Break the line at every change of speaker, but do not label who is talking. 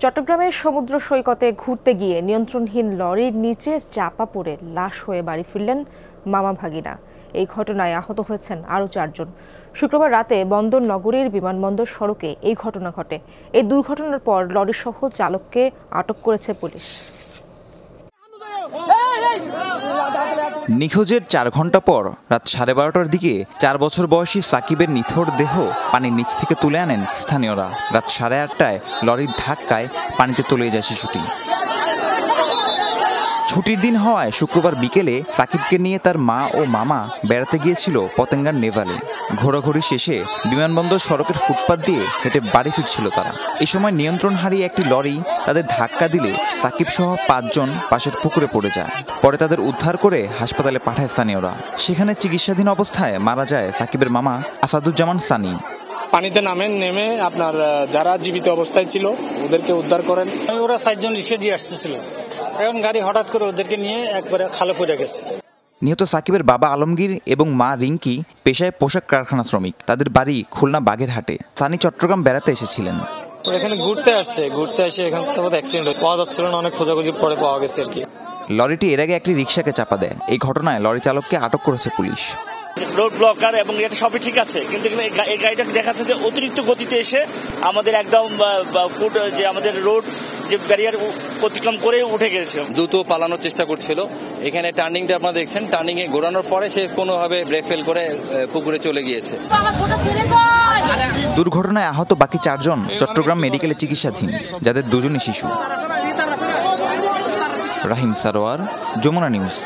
চট্টগ্রামের সমুদ্র সৈকতে ঘুরতে গিয়ে নিয়ন্ত্রণহীন লরির নিচে চাপা পড়ে লাশ হয়ে বাড়ি ফিরলেন মামা ভাগিনা। এই ঘটনায় আহত হয়েছেন আরও 4 জন। শুক্রবার রাতে বন্দর নগরীর বিমানবন্দর সড়কে এই ঘটনা ঘটে। এই দুর্ঘটনার পর লরিসহ চালককে আটক করেছে পুলিশ।
নিখোঁজের 4 ঘন্টা পর রাত 12:30টার দিকে 4 বছর বয়সী সাকিবের নিথর দেহ পানির নিচ থেকে তুলে আনেন স্থানীয়রা। রাত 8:30টায় লরির ধাক্কায় পানিতে তলিয়ে যায় শিশুটি। ছুটির দিন হওয়ায় শুক্রবার বিকেলে সাকিবকে নিয়ে তার মা ও মামা বেড়াতে গিয়েছিল পতেঙ্গার নেভালে। ঘোরাঘুরি শেষে বিমানবন্দর সড়কের ফুটপাত দিয়ে হেঁটে বাড়ি ফিরছিল তারা। এই সময় নিয়ন্ত্রণ হারিয়ে একটি লরি তাদের ধাক্কা দিলে সাকিব সহ 5 জন পাশের পুকুরে পড়ে যায়। পরে তাদের উদ্ধার করে হাসপাতালে পাঠায় স্থানীয়রা। সেখানে চিকিৎসাধীন অবস্থায় মারা যায় সাকিবের মামা আসাদুজ্জামান সানি।
পানিতে নেমে আপনার যারা জীবিত অবস্থায় ছিল ওদেরকে উদ্ধার করেন।
ওরা 4 জন রিক্সা দিয়ে আসতেছিল, এখন গাড়ি হঠাৎ করে ওদেরকে নিয়ে একবারে খালে পড়ে গেছে।
নিহত সাকিবের বাবা আলমগীর এবং মা রিঙ্কি পেশায় পোশাক কারখানা শ্রমিক। তাদের বাড়ি খুলনা বাগেরহাটে। সানি চট্টগ্রাম বেড়াতে এসেছিলেন।
এখানে ঘুরতে এসে এখান থেকে অ্যাক্সিডেন্ট পাওয়া যাচ্ছিল না, অনেক খোঁজাখুঁজি পরে পাওয়া গেছে আর কি।
লরিটি এর আগে একটি রিকশাকে চাপা দেয়। এই ঘটনায় লরি চালককে আটক করেছে পুলিশ।
রোড ব্লকার এবং এটা সবই ঠিক আছে, কিন্তু এই গাড়িটা দেখাচ্ছে যে অতিরিক্ত গতিতে এসে আমাদের একদম যে আমাদের রোড যে ব্যারিয়ার অতিক্রম করে উঠে গেছে।
দ্রুত পালানোর চেষ্টা করছিল। এখানে টার্নিংটা আপনারা দেখছেন, টার্নিং এ ঘোরানোর পরে সে কোনোভাবে ব্রেক ফেল করে পুকুরে চলে গিয়েছে।
দুর্ঘটনায় আহত বাকি 4 জন চট্টগ্রাম মেডিকেলে চিকিৎসাধীন, যাদের 2 জনই শিশু। রাহিম সারোয়ার, যমুনা নিউজ।